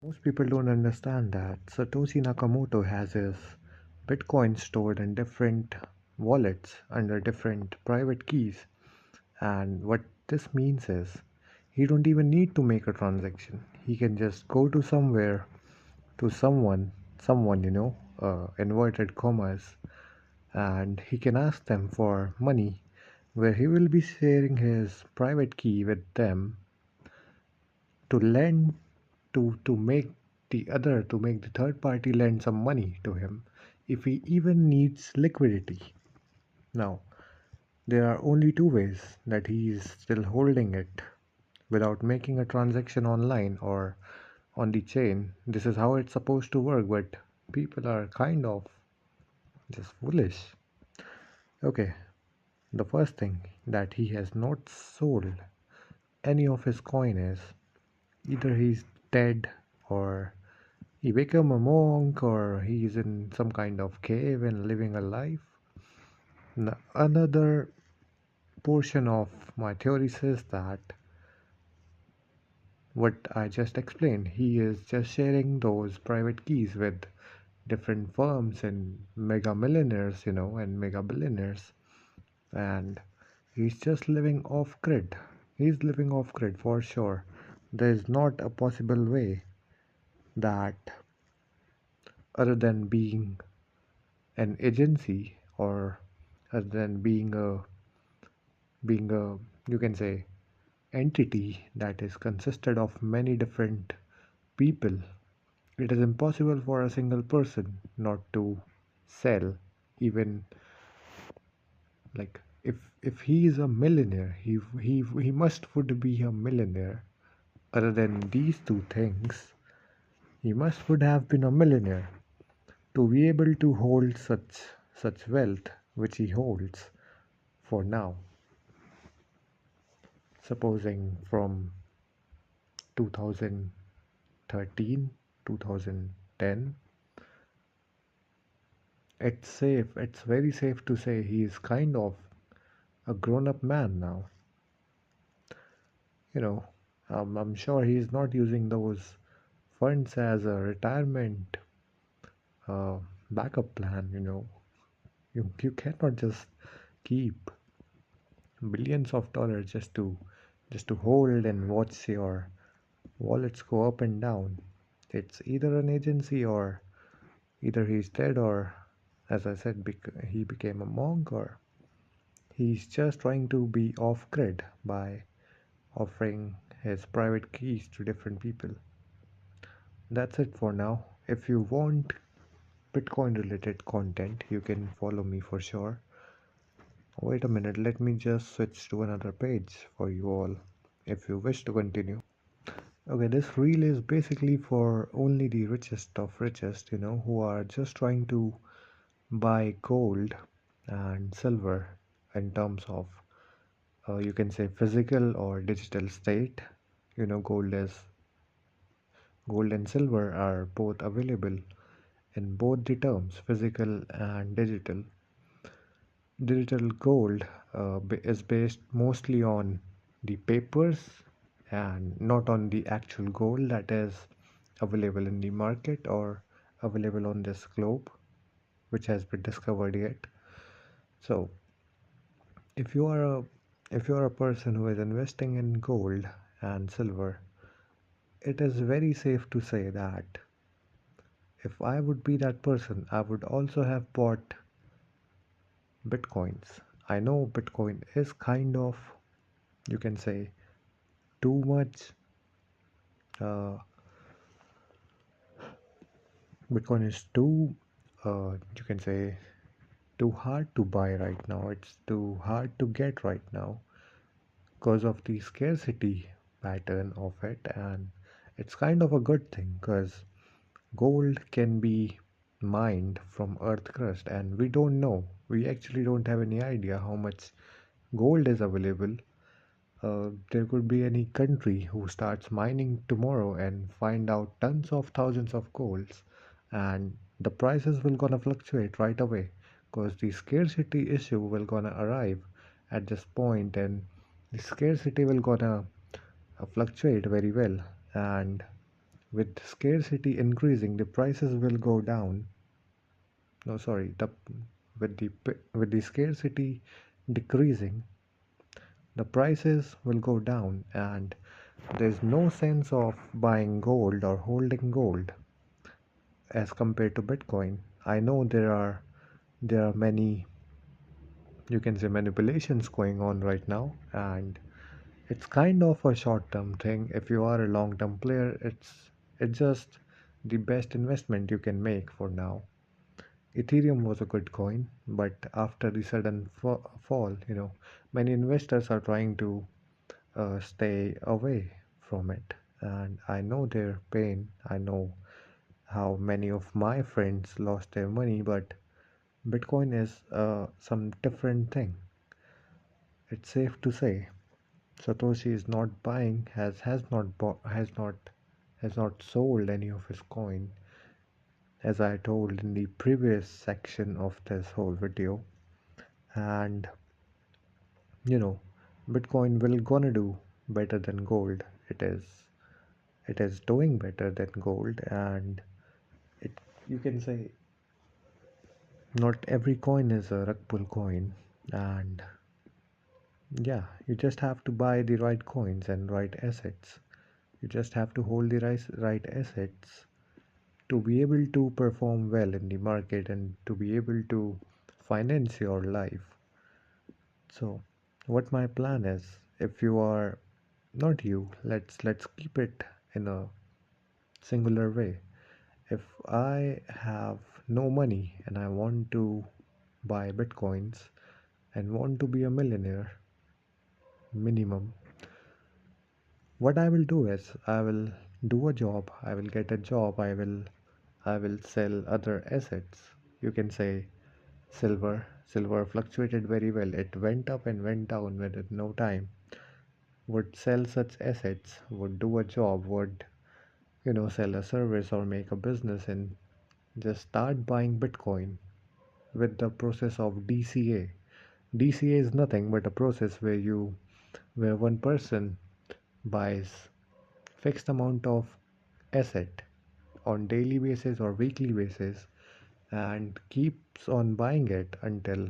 Most people don't understand that Satoshi Nakamoto has his Bitcoin stored in different wallets under different private keys. And what this means is he don't even need to make a transaction. He can just go to somewhere to someone, inverted commas, and he can ask them for money where he will be sharing his private key with them to lend to make the third party lend some money to him if he even needs liquidity. Now, there are only two ways that he is still holding it without making a transaction online or on the chain. This is how it's supposed to work, but people are kind of just foolish. Okay, the first thing that he has not sold any of his coin is either he's dead or he became a monk or he's in some kind of cave and living a life. Another portion of my theory says that what I just explained, he is just sharing those private keys with different firms and mega millionaires, and mega billionaires, and he's just living off grid. He's living off grid for sure. There is not a possible way that other than being an agency or other than being a you can say entity that is consisted of many different people, it is impossible for a single person not to sell. Even like if he is a millionaire, he must would be a millionaire. Other than these two things, he must would have been a millionaire to be able to hold such wealth which he holds for now. Supposing from 2013, 2010, it's very safe to say he is kind of a grown-up man now. You know, I'm sure he is not using those funds as a retirement uh, backup plan. You cannot just keep billions of dollars just to hold and watch your wallets go up and down. It's either an agency or either he's dead or, as I said, he became a monk or he's just trying to be off grid by offering his private keys to different people. That's it for now. If you want Bitcoin related content, you can follow me for sure. Wait a minute, let me just switch to another page for you all if you wish to continue. Okay, this reel is basically for only the richest of richest, who are just trying to buy gold and silver in terms of, you can say, physical or digital state. Gold and silver are both available in both the terms, physical and digital. Digital gold is based mostly on the papers and not on the actual gold that is available in the market or available on this globe, which has been discovered yet. So, if you are a if you are a person who is investing in gold and silver, it is very safe to say that if I would be that person, I would also have bought bitcoins. I know Bitcoin is kind of, you can say, too much. Uh, Bitcoin is too, you can say, too hard to buy right now. It's too hard to get right now because of the scarcity pattern of it, and it's kind of a good thing because gold can be mined from earth crust, and we don't know. We actually don't have any idea how much gold is available. There could be any country who starts mining tomorrow and find out tons of thousands of golds, and the prices will gonna fluctuate right away because the scarcity issue will gonna arrive at this point, and the scarcity will gonna fluctuate very well, and With scarcity increasing, the prices will go down. No, sorry, with the scarcity decreasing, the prices will go down, and there's no sense of buying gold or holding gold as compared to Bitcoin. I know there are many, you can say, manipulations going on right now, and it's kind of a short-term thing. If you are a long-term player, it's just the best investment you can make for now. Ethereum was a good coin, but after the sudden fall, many investors are trying to stay away from it. And I know their pain. I know how many of my friends lost their money, but Bitcoin is some different thing. It's safe to say Satoshi is not buying, has not bought, has not sold any of his coin, as I told in the previous section of this whole video. And you know, Bitcoin will gonna do better than gold. It is doing better than gold, and it you can say not every coin is a rug pull coin, and yeah, you just have to buy the right coins and right assets. You just have to hold the right assets to be able to perform well in the market and to be able to finance your life. So, what my plan is, if you are not you, let's keep it in a singular way. If I have no money and I want to buy bitcoins and want to be a millionaire minimum, what I will do is I will do a job, I will get a job, I will sell other assets. You can say silver fluctuated very well. It went up and went down within no time. Would sell such assets, would do a job, would sell a service or make a business and just start buying Bitcoin with the process of DCA. DCA is nothing but a process where one person buys fixed amount of asset on daily basis or weekly basis and keeps on buying it until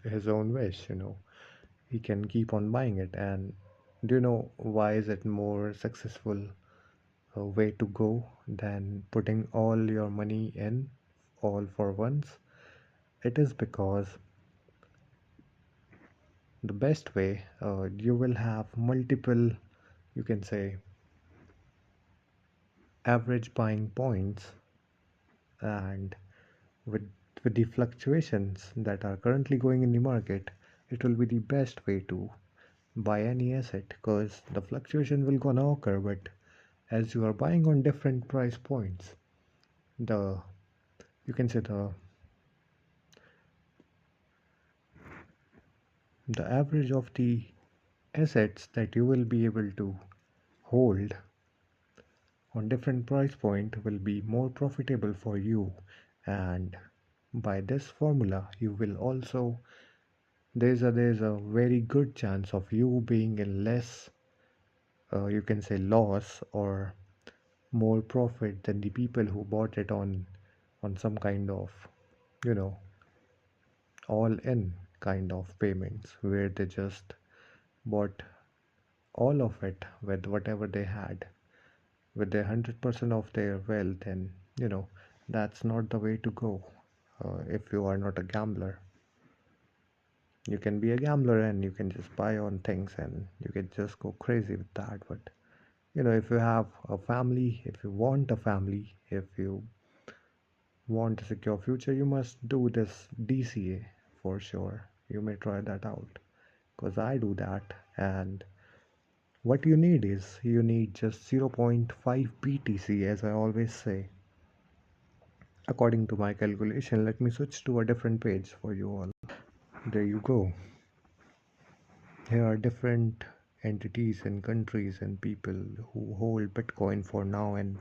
his own wish. He can keep on buying it. And do you know why is it more successful way to go than putting all your money in all for once? It is because the best way, you will have multiple, you can say, average buying points, and with with the fluctuations that are currently going in the market, it will be the best way to buy any asset, because the fluctuation will gonna occur, but as you are buying on different price points, the you can say the average of the assets that you will be able to hold on different price point will be more profitable for you. And by this formula you will also, there's a very good chance of you being in less, you can say, loss or more profit than the people who bought it on some kind of, you know all in kind of payments, where they just bought all of it with whatever they had, with their 100% of their wealth. And that's not the way to go. If you are not a gambler, you can be a gambler and you can just buy on things and you can just go crazy with that. But if you have a family, if you want a family, if you want a secure future, you must do this DCA for sure. You may try that out, because I do that. And what you need is, you need just zero point 0.5 BTC, as I always say. According to my calculation, let me switch to a different page for you all. There you go. Here are different entities and countries and people who hold Bitcoin for now and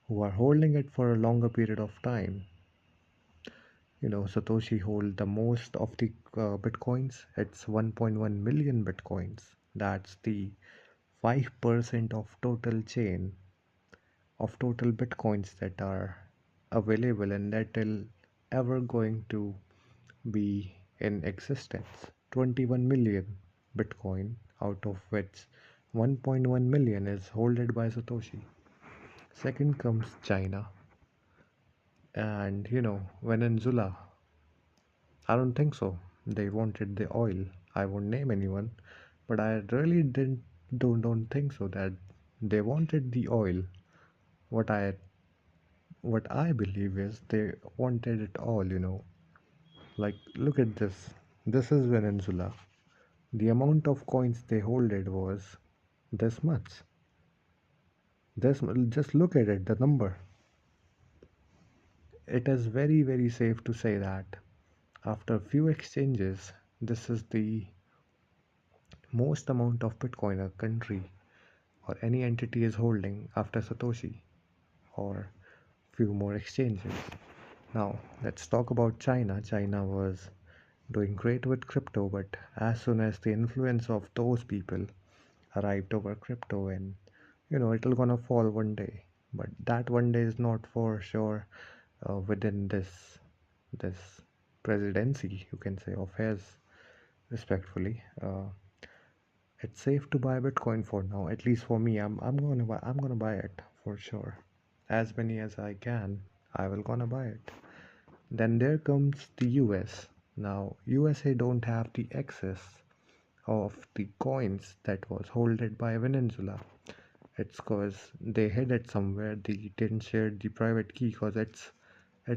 who are holding it for a longer period of time. Satoshi hold the most of the Bitcoins. It's 1.1 million Bitcoins. That's the 5% of total chain. of total bitcoins that are available and that will ever going to be in existence. 21 million bitcoin, out of which 1.1 million is holded by Satoshi. Second comes China, and Venezuela. I don't think so. They wanted the oil. I won't name anyone, but I really didn't don't think so that they wanted the oil. What I what I believe is they wanted it all. Like look at this. This is Venezuela. The amount of coins they holded was this much. This just look at it, the number. It is very very safe to say that after few exchanges, this is the most amount of Bitcoin a country or any entity is holding after Satoshi or few more exchanges. Now, let's talk about China. China was doing great with crypto, but as soon as the influence of those people arrived over crypto, and it'll gonna fall one day. But that one day is not for sure within this presidency, you can say, of his, respectfully. It's safe to buy Bitcoin for now. At least for me, I'm gonna buy it for sure. As many as I can, I will gonna buy it. Then there comes the US. Now USA don't have the access of the coins that was holded by Venezuela. It's cause they hid it somewhere. They didn't share the private key cause it's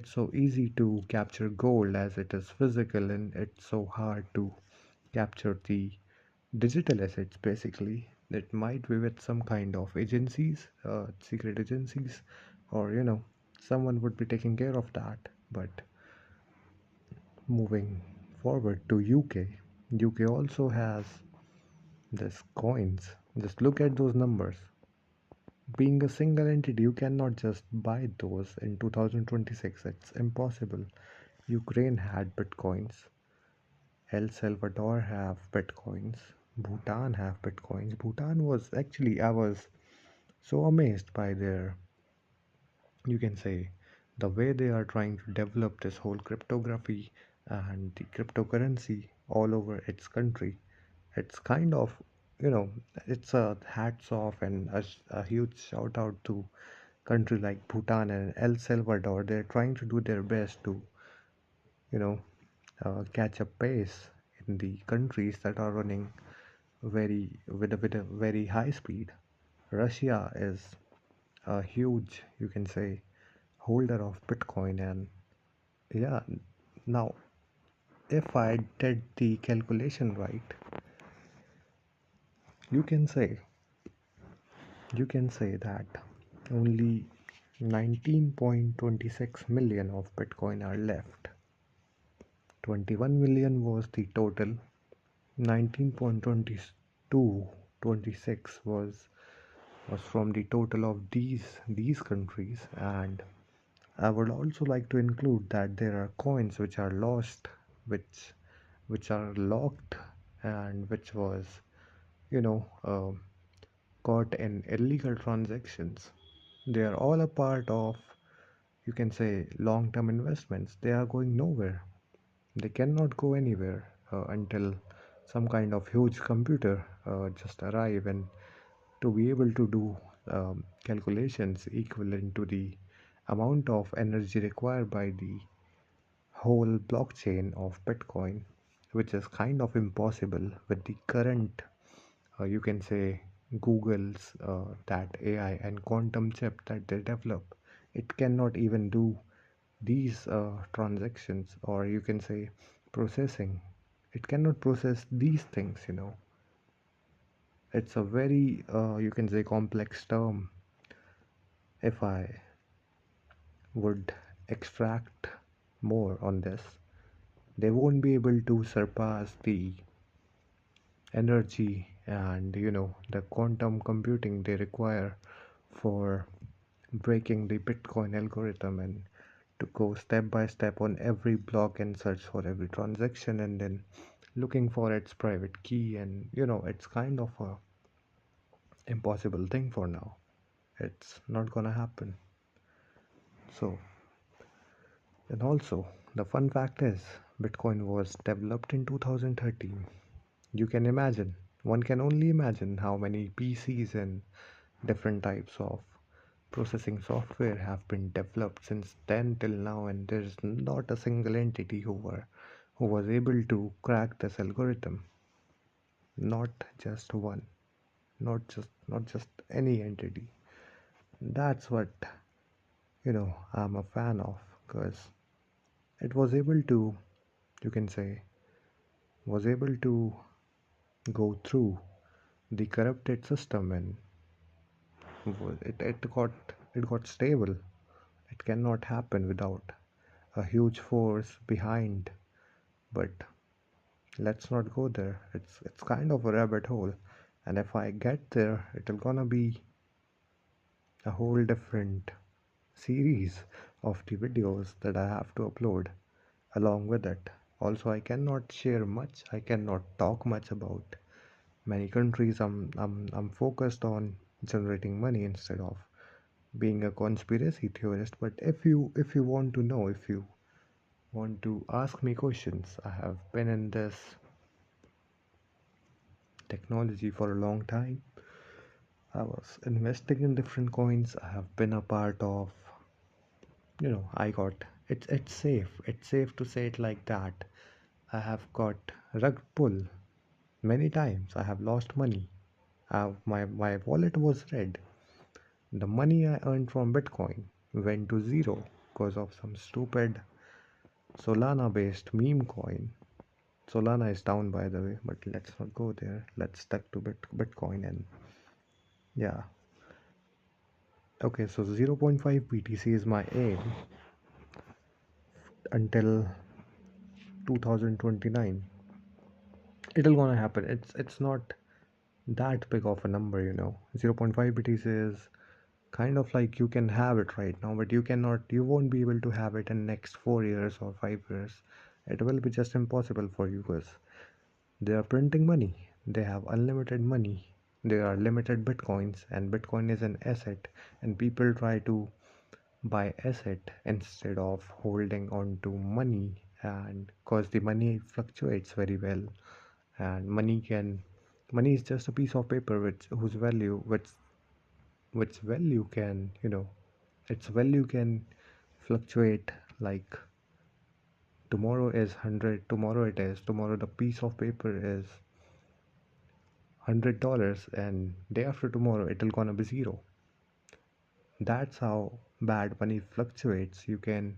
so easy to capture gold as it is physical, and it's so hard to capture the digital assets. Basically it might be with some kind of agencies, secret agencies, or someone would be taking care of that. But moving forward to UK also has this coins. Just look at those numbers. Being a single entity, you cannot just buy those in 2026. It's impossible. Ukraine had bitcoins, El Salvador have bitcoins, Bhutan have bitcoins. Bhutan was actually, I was so amazed by their, you can say, the way they are trying to develop this whole cryptography and the cryptocurrency all over its country. It's kind of, you know, it's a hats off and a huge shout out to country like Bhutan and El Salvador. They're trying to do their best to, you know, catch up pace in the countries that are running with a very high speed. Russia is a huge, you can say, holder of Bitcoin, and yeah, now if I did the calculation right, you can say you can say that only 19.26 million of Bitcoin are left. 21 million was the total. 19.2226 was from the total of these countries. And I would also like to include that there are coins which are lost, which are locked, and which was you know uh, caught in illegal transactions. They are all a part of, you can say, long-term investments. They are going nowhere. They cannot go anywhere until some kind of huge computer just arrive and to be able to do calculations equivalent to the amount of energy required by the whole blockchain of Bitcoin, which is kind of impossible with the current, you can say, Google's that AI and quantum chip that they develop. It cannot even do these transactions, or you can say processing. It cannot process these things. It's a very, you can say, complex term. If I would extract more on this, they won't be able to surpass the energy and the quantum computing they require for breaking the Bitcoin algorithm and to go step by step on every block and search for every transaction and then looking for its private key. And it's kind of a impossible thing for now. It's not gonna happen. So, and also, the fun fact is, Bitcoin was developed in 2013. You can imagine, one can only imagine how many PCs and different types of processing software have been developed since then till now, and there's not a single entity who was able to crack this algorithm. Not just one, not just any entity. That's what I'm a fan of, because it was able to, you can say, was able to go through the corrupted system, and it got stable. It cannot happen without a huge force behind. But let's not go there. It's kind of a rabbit hole, and if I get there, it'll gonna be a whole different series of the videos that I have to upload along with it. Also, I cannot share much. I cannot talk much about many countries. I'm focused on generating money instead of being a conspiracy theorist. But if you want to know, if you want to ask me questions, I have been in this technology for a long time. I was investing in different coins. I have been a part of, I got, it's safe. It's safe to say it like that. I have got rug pull many times. I have lost money. My wallet was red. The money I earned from Bitcoin went to zero because of some stupid Solana based meme coin. Solana is down, by the way, but let's not go there. Let's stick to Bitcoin. And yeah, okay, so zero point 0.5 BTC is my aim until 2029. It'll gonna happen. It's not that big of a number. 0.5 BTC is kind of like you can have it right now, but you won't be able to have it in next 4 years or 5 years. It will be just impossible for you, because they are printing money. They have unlimited money. There are limited bitcoins, and bitcoin is an asset, and people try to buy asset instead of holding on to money, and because the money fluctuates very well, and money is just a piece of paper which value can its value can fluctuate. Like tomorrow is 100, tomorrow the piece of paper is $100, and day after tomorrow it'll gonna be zero. That's how bad money fluctuates. You can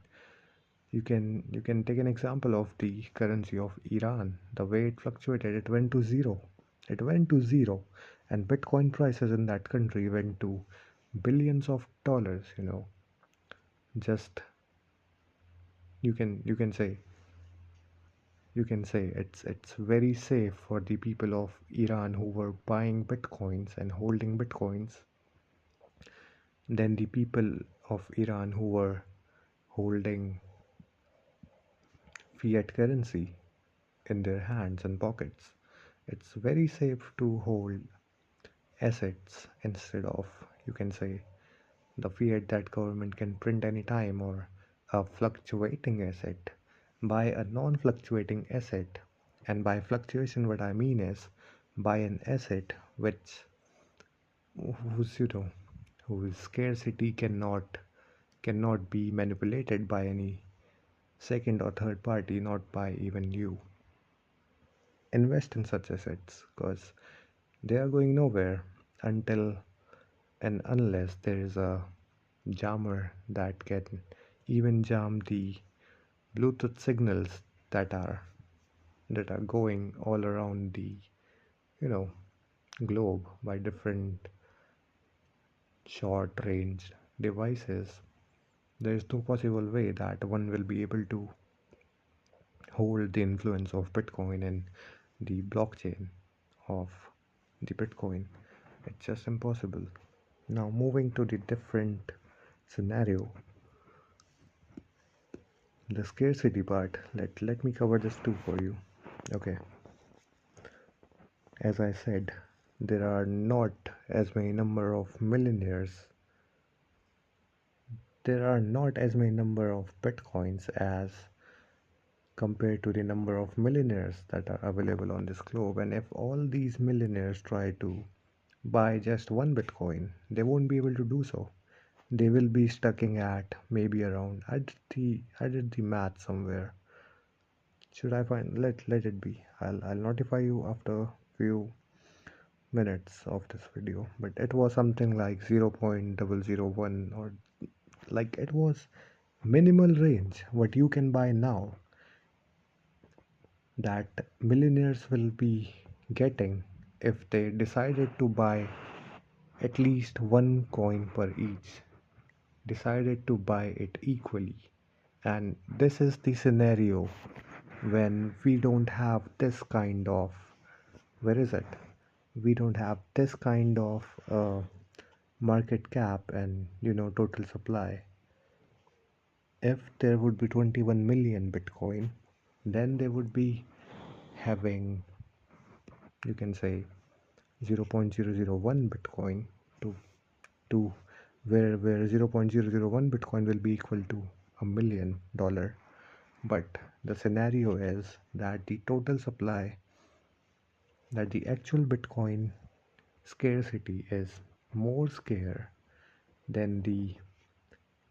take an example of the currency of Iran. The way it fluctuated, it went to zero. It went to zero, and Bitcoin prices in that country went to billions of dollars. Just you can say it's very safe for the people of Iran who were buying bitcoins and holding bitcoins than the people of Iran who were holding fiat currency in their hands and pockets. It's very safe to hold assets instead of, you can say, the fiat that government can print anytime, or a fluctuating asset. Buy a non-fluctuating asset, and by fluctuation what I mean is buy an asset whose you know whose scarcity cannot be manipulated by any second or third party, not by even you. Invest in such assets, because they are going nowhere until and unless there is a jammer that can even jam the Bluetooth signals that are going all around the you know globe by different short range devices. There is no possible way that one will be able to hold the influence of Bitcoin and the blockchain of the Bitcoin. It's just impossible. Now, moving to the different scenario, the scarcity part. Let me cover this too for you. Okay, as I said, there are not as many number of millionaires there are not as many number of bitcoins as compared to the number of millionaires that are available on this globe. And if all these millionaires try to buy just one bitcoin, they won't be able to do so. They will be stucking at maybe around, I did the math somewhere. Should I find, let it be. I'll notify you after few minutes of this video, but it was something like 0.001, or like it was minimal range what you can buy now that millionaires will be getting if they decided to buy at least one coin per each, decided to buy it equally. And this is the scenario when we don't have this kind of, where is it? We don't have this kind of market cap and total supply. If there would be 21 million Bitcoin, then they would be having, you can say, 0.001 Bitcoin to to where 0.001 Bitcoin will be equal to $1 million. But the scenario is that the total supply, that the actual Bitcoin scarcity is more scarce than the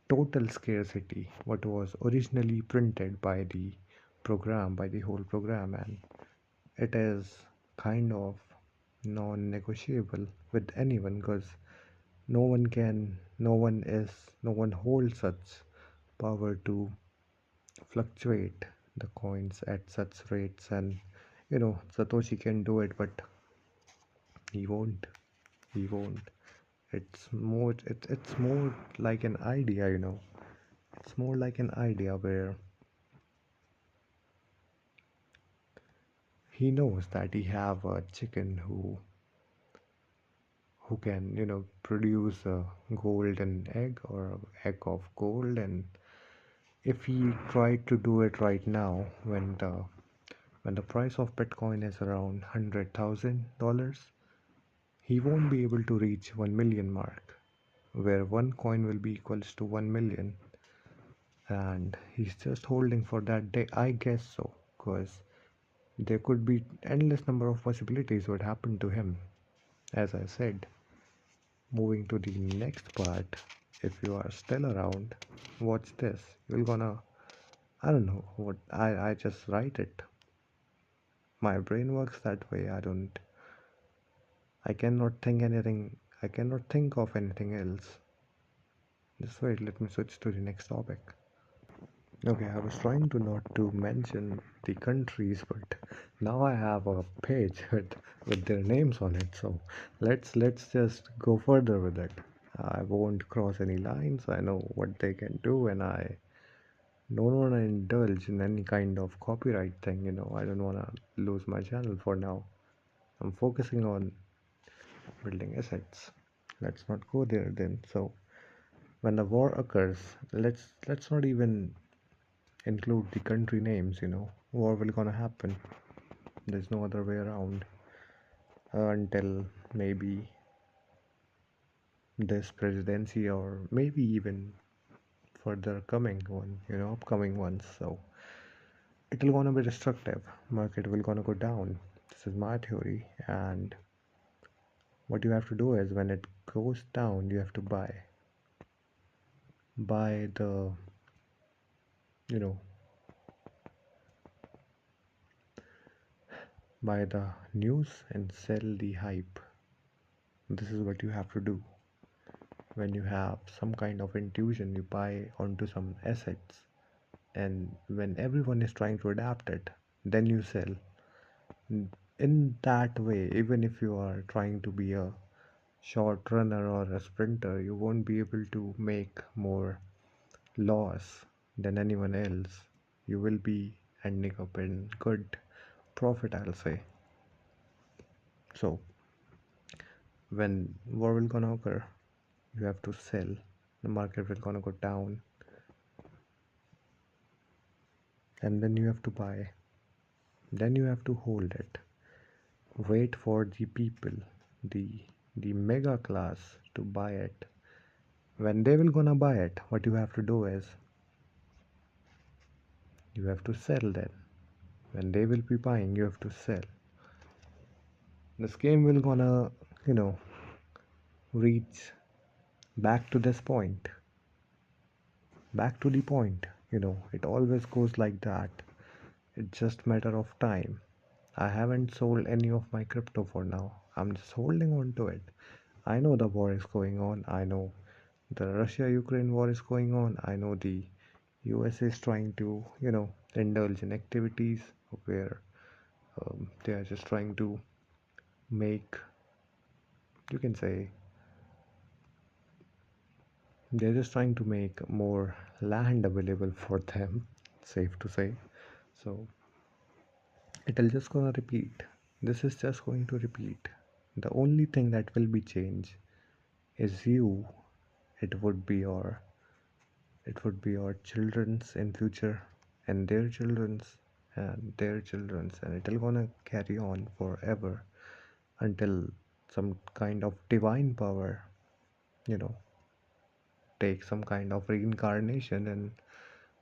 total scarcity what was originally printed by the program, by the whole program. And it is kind of non-negotiable with anyone, because no one holds such power to fluctuate the coins at such rates. And Satoshi can do it, but he won't. He won't. It's more like an idea, it's more like an idea where he knows that he have a chicken who can produce a golden egg or a egg of gold. And if he tried to do it right now, when the price of Bitcoin is around $100,000, he won't be able to reach 1 million mark, where one coin will be equals to 1 million. And he's just holding for that day, I guess so, because there could be endless number of possibilities what happened to him. As I said, moving to the next part, if you are still around, watch this. You're gonna, I don't know what, I just write it. My brain works that way. I cannot think anything, I cannot think of anything else. Just wait, let me switch to the next topic. Okay, I was trying to not to mention the countries, but now I have a page with their names on it. So let's just go further with it. I won't cross any lines. I know what they can do, and I don't want to indulge in any kind of copyright thing. I don't want to lose my channel for now. I'm focusing on building assets. Let's not go there then. So when the war occurs, let's not even include the country names. War will gonna happen. There's no other way around, until maybe this presidency, or maybe even further coming one, upcoming ones. So it will gonna be destructive. Market will gonna go down. This is my theory. And what you have to do is, when it goes down, you have to buy the, you know buy the news and sell the hype. This is what you have to do. When you have some kind of intuition, you buy onto some assets, and when everyone is trying to adapt it, then you sell. In that way, even if you are trying to be a short runner or a sprinter, you won't be able to make more loss than anyone else. You will be ending up in good profit, I'll say. So when war will gonna occur, you have to sell. The market will gonna go down, and then you have to buy. Then you have to hold it. Wait for the people, the the mega class to buy it, When they will gonna buy it, what you have to do is you have to sell then. When they will be buying, you have to sell. This game will gonna, you know, reach back to this point, back to the point. It always goes like that. It's just matter of time. I haven't sold any of my crypto for now. I'm just holding on to it. I know the war is going on. I know the Russia-Ukraine war is going on. I know the US is trying to, indulge in activities where they are just trying to make, you can say, they're just trying to make more land available for them, safe to say. So it'll just gonna repeat. This is just going to repeat. The only thing that will be changed is you. It would be your it would be your children's in future, and their children's, and their children's, and it'll gonna carry on forever until some kind of divine power, you know, take some kind of reincarnation and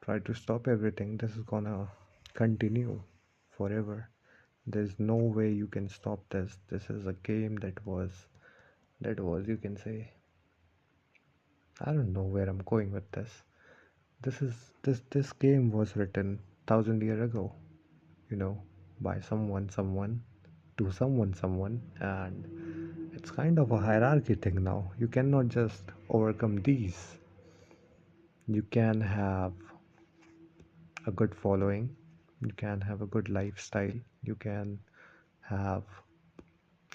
try to stop everything. This is gonna continue forever. There's no way you can stop this. This is a game that was, you can say, I don't know where I'm going with this. This game was written 1,000 years ago, you know, by someone to someone, and it's kind of a hierarchy thing now. You cannot just overcome these. You can have a good following, you can have a good lifestyle, you can have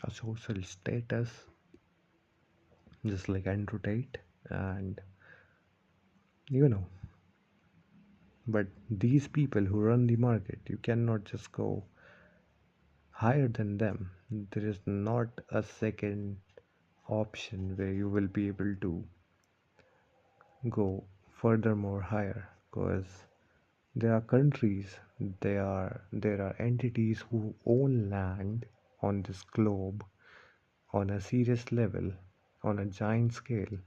a social status, just like Andrew Tate, and you know, but these people who run the market, you cannot just go higher than them. There is not a second option where you will be able to go furthermore higher, because there are countries, there are entities who own land on this globe on a serious level, on a giant scale.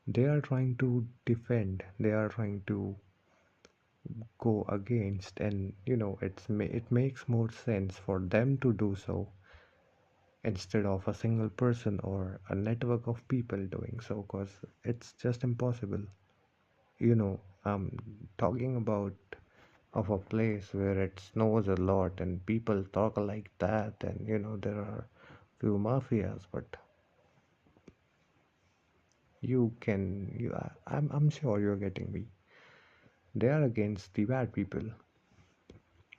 They are trying to defend, they are trying to go against, and it makes more sense for them to do so instead of a single person or a network of people doing so, because it's just impossible. I'm talking about of a place where it snows a lot and people talk like that, and there are few mafias, but I'm sure you're getting me. They are against the bad people.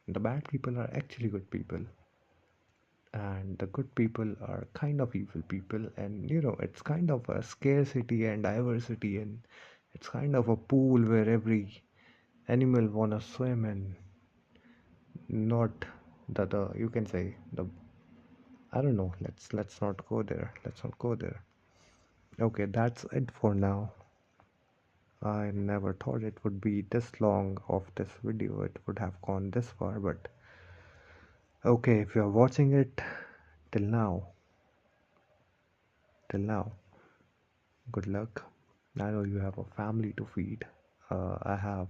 The bad people are actually good people, and the good people are kind of evil people, and it's kind of a scarcity and diversity, and it's kind of a pool where every animal wanna swim, and not the you can say the, I don't know, let's not go there, let's not go there. Okay, that's it for now. I never thought it would be this long of this video, it would have gone this far, but okay, if you're watching it till now, till now, good luck. I know you have a family to feed. I have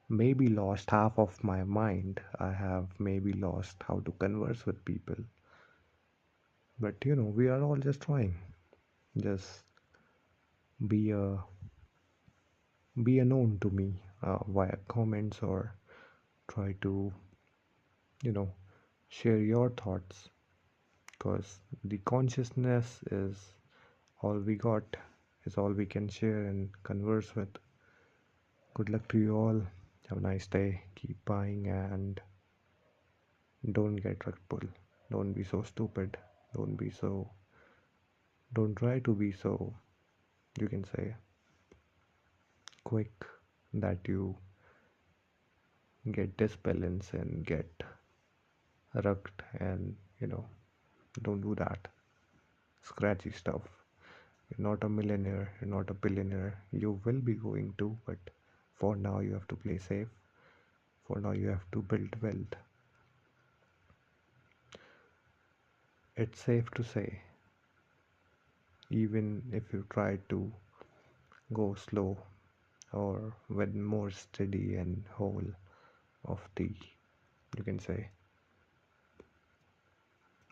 maybe lost half of my mind. I have maybe lost how to converse with people. But we are all just trying. Just be a be a known to me via comments, or try to you know share your thoughts, because the consciousness is all we got, is all we can share and converse with. Good luck to you all. Have a nice day. Keep buying and don't get rug pull. Don't be so stupid. Don't be so. Don't try to be so, you can say, quick that you get disbalance and get rugged, and don't do that scratchy stuff. You're not a millionaire, you're not a billionaire. You will be going to, but for now you have to play safe. For now you have to build wealth. It's safe to say, even if you try to go slow or with more steady and whole of the, you can say,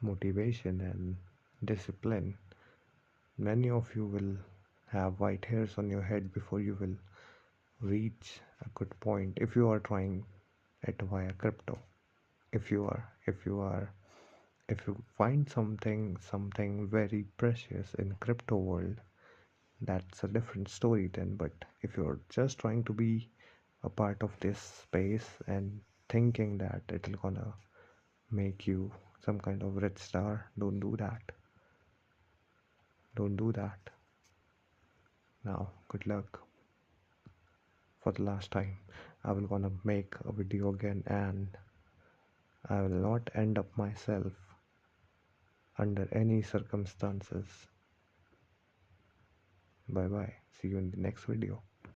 motivation and discipline, many of you will have white hairs on your head before you will reach a good point if you are trying it via crypto. If you find something very precious in crypto world, that's a different story then. But if you're just trying to be a part of this space and thinking that it'll gonna make you some kind of rich star, don't do that. Now good luck. For the last time, I will gonna make a video again, and I will not end up myself under any circumstances. Bye bye, see you in the next video.